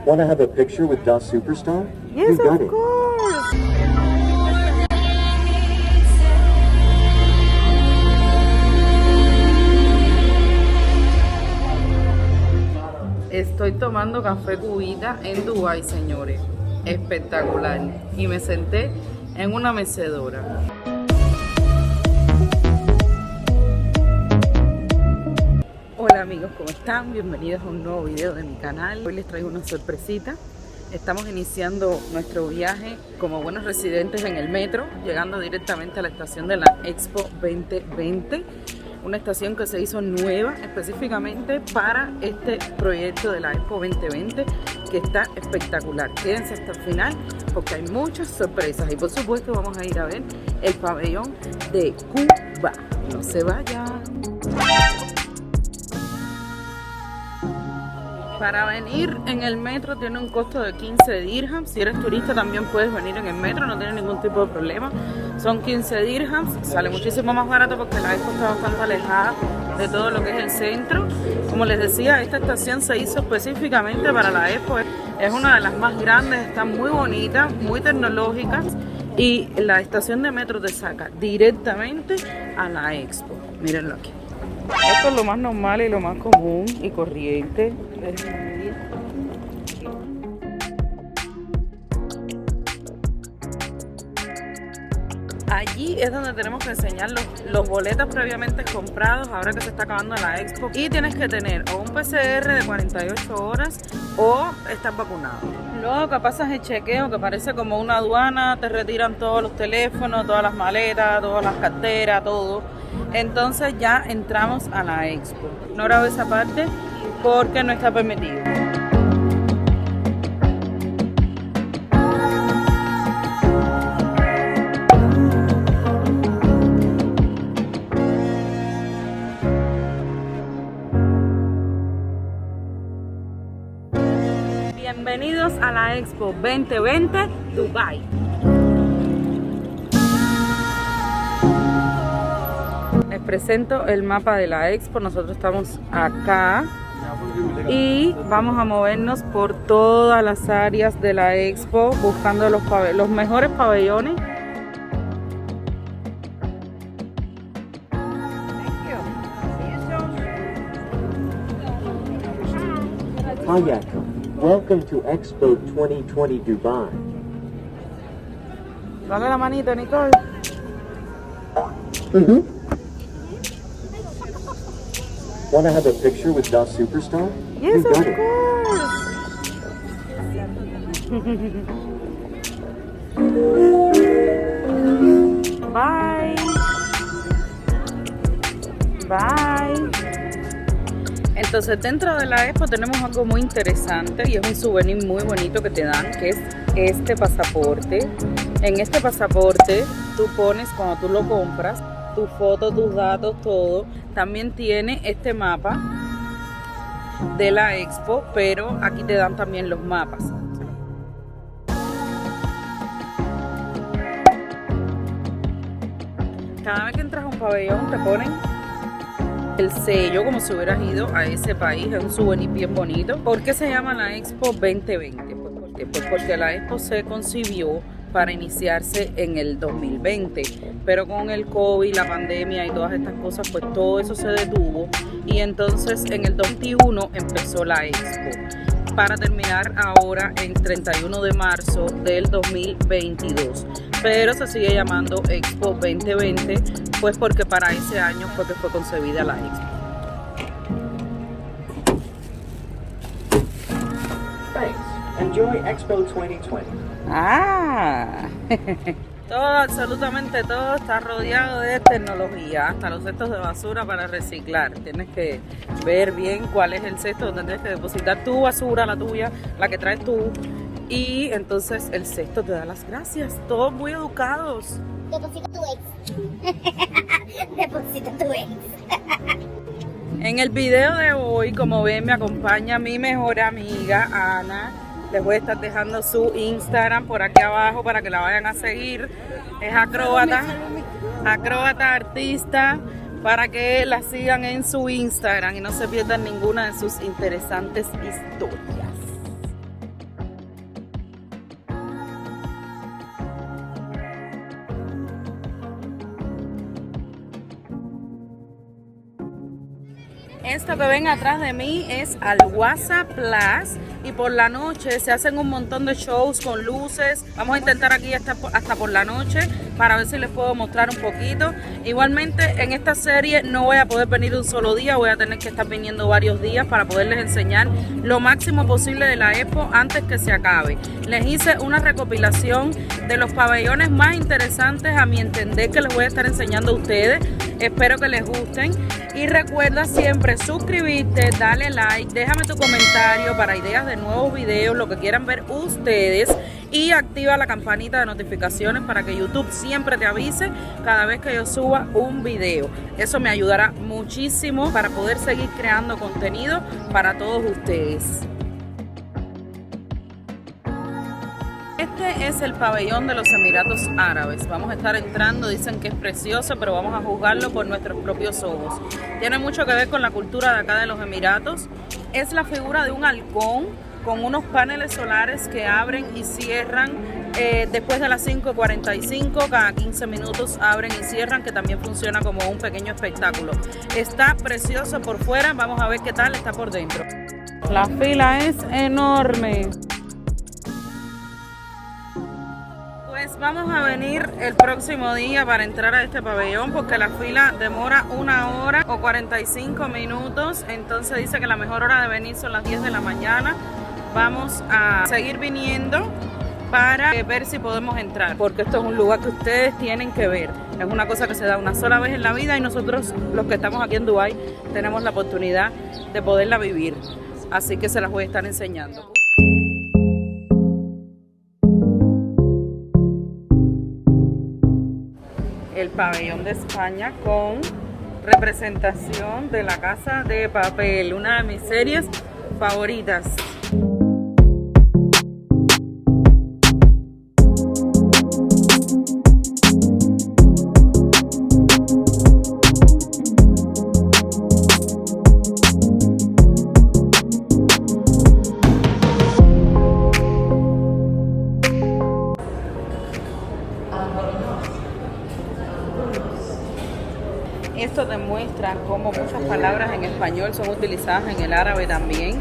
Want to have a picture with Das Superstar? Yes, You got of it. course. Estoy tomando café cubita en Dubái, señores. Espectacular. Y me senté en una mecedora. Hola amigos, ¿cómo están? Bienvenidos a un nuevo video de mi canal. Hoy les traigo una sorpresita. Estamos iniciando nuestro viaje como buenos residentes en el metro, llegando directamente a la estación de la Expo 2020. Una estación que se hizo nueva específicamente para este proyecto de la Expo 2020, que está espectacular. Quédense hasta el final porque hay muchas sorpresas y por supuesto vamos a ir a ver el pabellón de Cuba. No se vayan. Para venir en el metro tiene un costo de 15 dirhams. Si eres turista también puedes venir en el metro, no tiene ningún tipo de problema. Son 15 dirhams, sale muchísimo más barato porque la expo está bastante alejada de todo lo que es el centro. Como les decía, esta estación se hizo específicamente para la expo. Es una de las más grandes, está muy bonita, muy tecnológica. Y la estación de metro te saca directamente a la expo. Mírenlo aquí. Esto es lo más normal y lo más común y corriente. Allí es donde tenemos que enseñar los boletos previamente comprados ahora que se está acabando la expo. Y tienes que tener o un PCR de 48 horas o estar vacunado. Luego que pasas el chequeo, que parece como una aduana, te retiran todos los teléfonos, todas las maletas, todas las carteras, todo. Entonces ya entramos a la expo. No grabo esa parte porque no está permitido. Bienvenidos a la Expo 2020 Dubai. Les presento el mapa de la expo. Nosotros estamos acá y vamos a movernos por todas las áreas de la expo buscando los mejores pabellones. Hiya. Welcome to Expo 2020 Dubai. Dale la manito, Nicole. Want to have a picture with Das Superstar? Yes, You of got it. course. Bye. Bye. Entonces dentro de la expo tenemos algo muy interesante y es un souvenir muy bonito que te dan, que es este pasaporte. En este pasaporte tú pones, cuando tú lo compras, tu foto, tus datos, todo. También tiene este mapa de la expo, pero aquí te dan también los mapas. Cada vez que entras a un pabellón te ponen el sello como si hubieras ido a ese país. Es un souvenir bien bonito. ¿Por qué se llama la Expo 2020? Pues porque la expo se concibió para iniciarse en el 2020, pero con el COVID, la pandemia y todas estas cosas, pues todo eso se detuvo y entonces en el 2021 empezó la expo para terminar ahora en 31 de marzo del 2022, pero se sigue llamando Expo 2020 pues porque para ese año fue que fue concebida la expo. Thanks. Enjoy Expo 2020. Ah, todo, absolutamente todo está rodeado de tecnología, hasta los cestos de basura para reciclar. Tienes que ver bien cuál es el cesto donde tienes que depositar tu basura, la tuya, la que traes tú. Y entonces el cesto te da las gracias. Todos muy educados. Deposita tu ex. Deposita tu ex. En el video de hoy, como ven, me acompaña mi mejor amiga, Ana. Les voy a estar dejando su Instagram por aquí abajo para que la vayan a seguir. Es acróbata, artista, para que la sigan en su Instagram y no se pierdan ninguna de sus interesantes historias. Esto que ven atrás de mí es Al-Wasa Plus y por la noche se hacen un montón de shows con luces. Vamos a intentar aquí hasta por la noche para ver si les puedo mostrar un poquito. Igualmente en esta serie no voy a poder venir un solo día, voy a tener que estar viniendo varios días para poderles enseñar lo máximo posible de la expo antes que se acabe. Les hice una recopilación de los pabellones más interesantes a mi entender que les voy a estar enseñando a ustedes. Espero que les gusten y recuerda siempre suscribirte, dale like, déjame tu comentario para ideas de nuevos videos, lo que quieran ver ustedes y activa la campanita de notificaciones para que YouTube siempre te avise cada vez que yo suba un video. Eso me ayudará muchísimo para poder seguir creando contenido para todos ustedes. Este es el pabellón de los Emiratos Árabes. Vamos a estar entrando, dicen que es precioso, pero vamos a juzgarlo por nuestros propios ojos. Tiene mucho que ver con la cultura de acá de los Emiratos. Es la figura de un halcón con unos paneles solares que abren y cierran después de las 5:45, cada 15 minutos abren y cierran, que también funciona como un pequeño espectáculo. Está precioso por fuera, vamos a ver qué tal está por dentro. La fila es enorme. Pues vamos a venir el próximo día para entrar a este pabellón porque la fila demora 1 hora o 45 minutos. Entonces dice que la mejor hora de venir son las 10 de la mañana. Vamos a seguir viniendo para ver si podemos entrar, porque esto es un lugar que ustedes tienen que ver. Es una cosa que se da una sola vez en la vida y nosotros, los que estamos aquí en Dubái, tenemos la oportunidad de poderla vivir. Así que se las voy a estar enseñando. El pabellón de España con representación de La Casa de Papel, una de mis series favoritas. Esto demuestra cómo muchas palabras en español son utilizadas en el árabe también.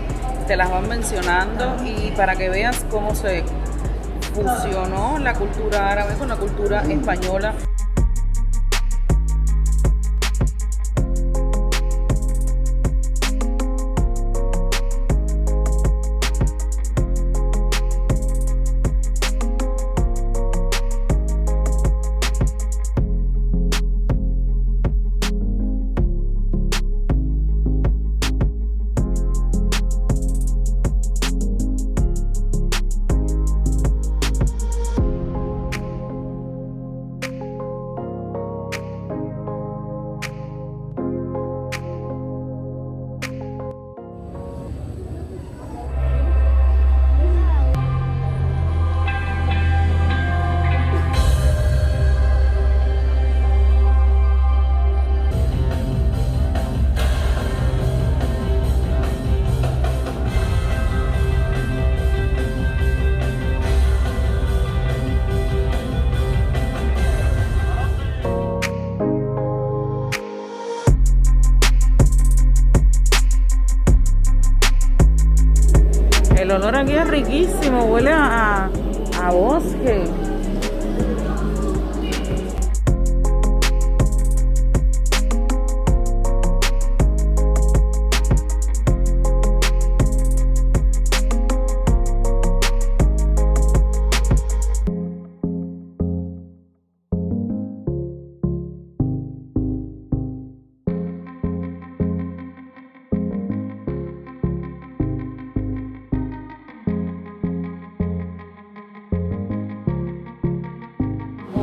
Te las van mencionando y para que veas cómo se fusionó la cultura árabe con la cultura española. El olor aquí es riquísimo, huele a bosque.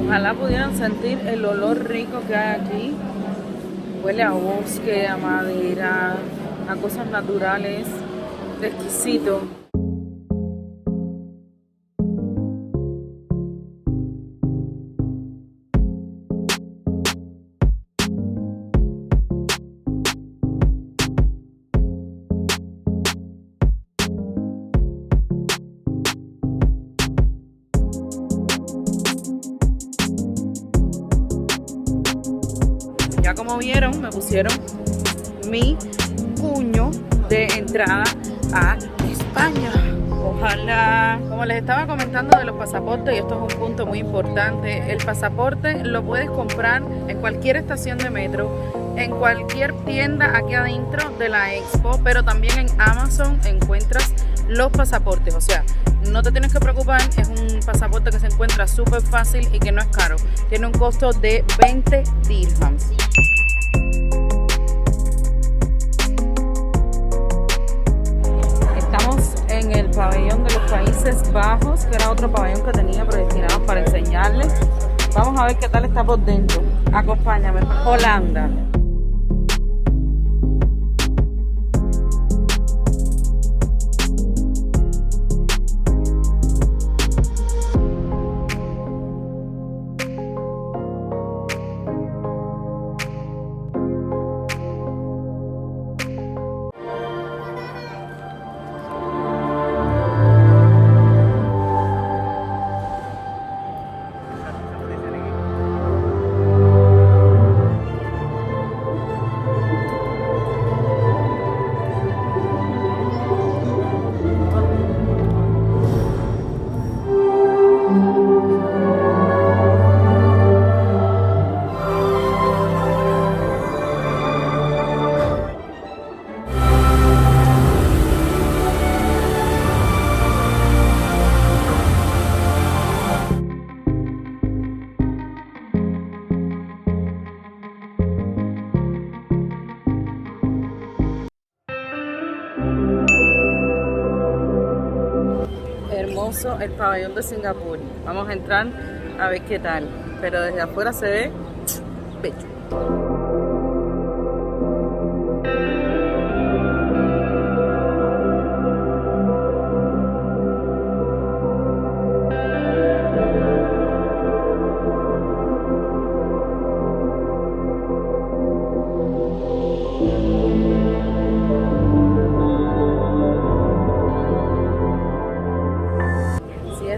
Ojalá pudieran sentir el olor rico que hay aquí. Huele a bosque, a madera, a cosas naturales. Exquisito. Ya como vieron, me pusieron mi puño de entrada a España. Ojalá, como les estaba comentando de los pasaportes, y esto es un punto muy importante, el pasaporte lo puedes comprar en cualquier estación de metro, en cualquier tienda aquí adentro de la Expo, pero también en Amazon encuentras los pasaportes. O sea, no te tienes que preocupar, es un pasaporte que se encuentra súper fácil y que no es caro. Tiene un costo de 20 dirhams. Estamos en el pabellón de los Países Bajos, que era otro pabellón que tenía predestinado para enseñarles. Vamos a ver qué tal está por dentro. Acompáñame. Holanda. Hermoso el pabellón de Singapur. Vamos a entrar a ver qué tal, pero desde afuera se ve bello.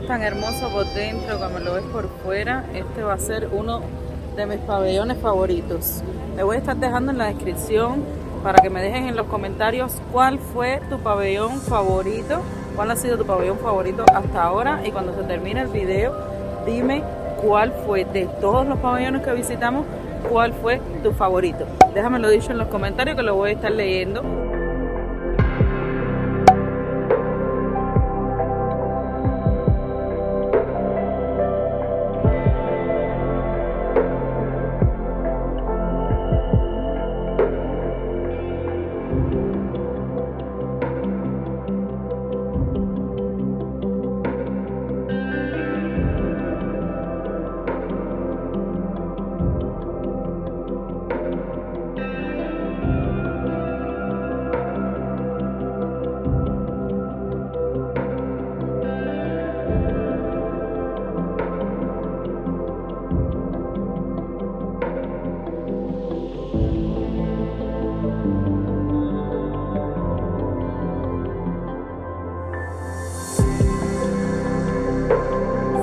Tan hermoso por dentro como lo ves por fuera. Este va a ser uno de mis pabellones favoritos. Le voy a estar dejando en la descripción para que me dejen en los comentarios cuál fue tu pabellón favorito, cuál ha sido tu pabellón favorito hasta ahora, y cuando se termine el video dime cuál fue de todos los pabellones que visitamos, cuál fue tu favorito. Déjamelo dicho en los comentarios que lo voy a estar leyendo.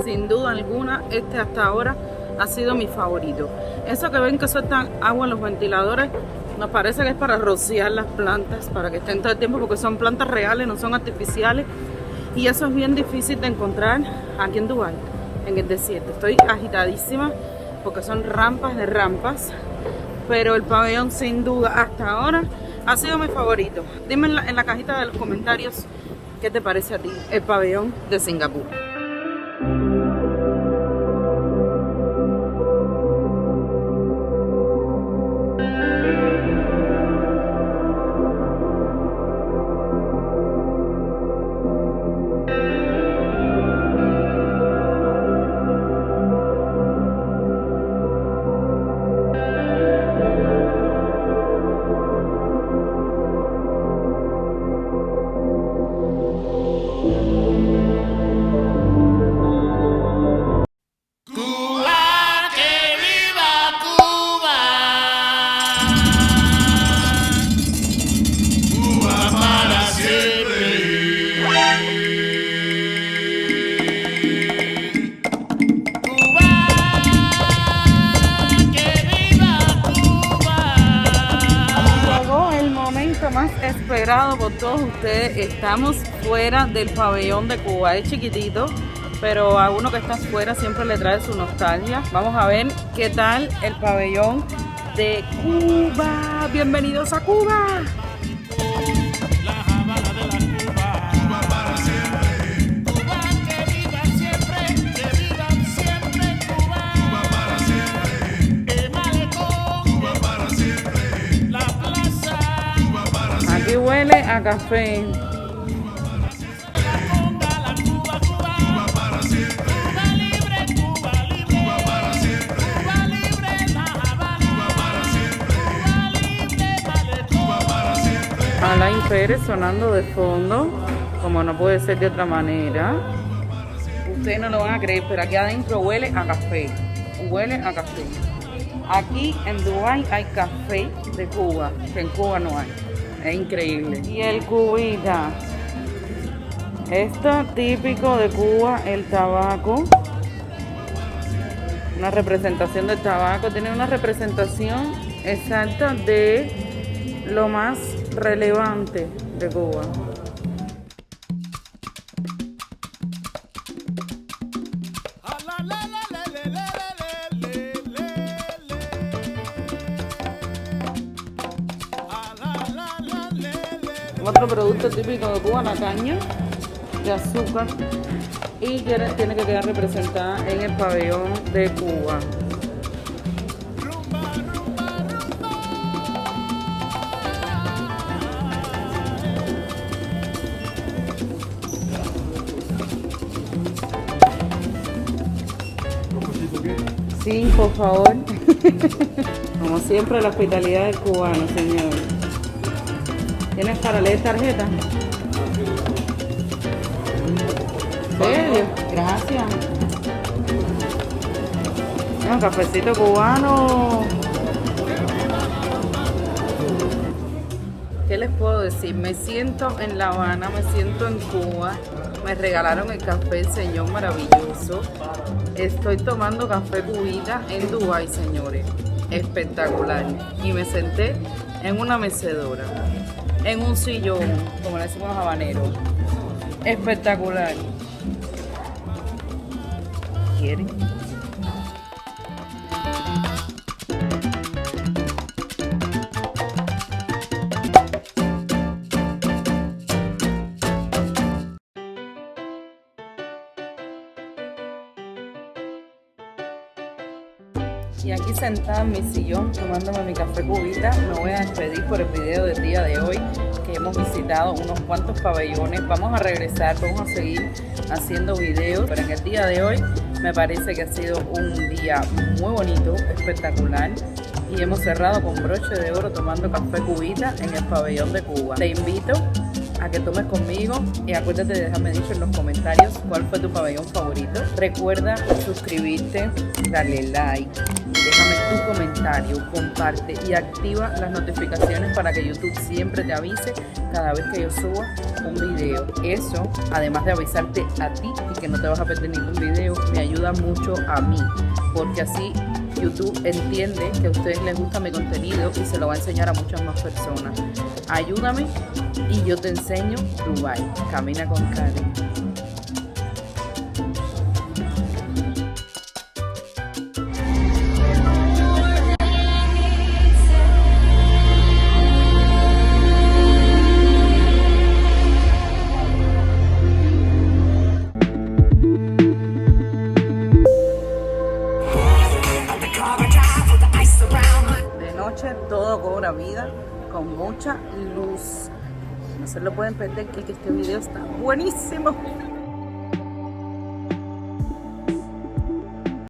Sin duda alguna, este hasta ahora ha sido mi favorito. Eso que ven que sueltan agua en los ventiladores, nos parece que es para rociar las plantas, para que estén todo el tiempo, porque son plantas reales, no son artificiales. Y eso es bien difícil de encontrar aquí en Dubái, en el desierto. Estoy agitadísima porque son rampas de rampas, pero el pabellón sin duda hasta ahora ha sido mi favorito. Dime en la cajita de los comentarios qué te parece a ti el pabellón de Singapur. momento más esperado por todos ustedes. Estamos fuera del pabellón de Cuba. Es chiquitito, pero a uno que está afuera siempre le trae su nostalgia. Vamos a ver qué tal el pabellón de Cuba. Bienvenidos a Cuba. Aquí huele a café. Alain Pérez sonando de fondo, como no puede ser de otra manera. Ustedes no lo van a creer, pero aquí adentro huele a café. Huele a café. Aquí en Dubái hay café de Cuba, que en Cuba no hay. Es increíble. Y el cubita. Esto típico de Cuba, el tabaco. Una representación del tabaco. Tiene una representación exacta de lo más relevante de Cuba. Otro producto típico de Cuba, la caña de azúcar, y tiene que quedar representada en el pabellón de Cuba. Sí, por favor. Como siempre, la hospitalidad del cubano, señor. ¿Tienes para leer tarjeta? ¿En serio? Gracias. Un cafecito cubano. ¿Qué les puedo decir? Me siento en La Habana, me siento en Cuba. Me regalaron el café El Señor maravilloso. Estoy tomando café cubita en Dubái, señores. Espectacular. Y me senté en una mecedora, en un sillón, como le decimos los habaneros. Espectacular. ¿Quieren? Y aquí sentada en mi sillón tomándome mi café cubita, me voy a despedir por el video del día de hoy, que hemos visitado unos cuantos pabellones. Vamos a regresar, vamos a seguir haciendo videos, pero en el día de hoy me parece que ha sido un día muy bonito, espectacular, y hemos cerrado con broche de oro tomando café cubita en el pabellón de Cuba. Te invito a que tomes conmigo y acuérdate de dejarme dicho en los comentarios cuál fue tu pabellón favorito. Recuerda suscribirte, darle like, déjame tu comentario, comparte y activa las notificaciones para que YouTube siempre te avise cada vez que yo suba un video. Eso, además de avisarte a ti y que no te vas a perder ningún video, me ayuda mucho a mí, porque así YouTube entiende que a ustedes les gusta mi contenido y se lo va a enseñar a muchas más personas. Ayúdame y yo te enseño Dubái. Camina con Karen. Todo cobra vida con mucha luz. No se lo pueden perder, que este video está buenísimo.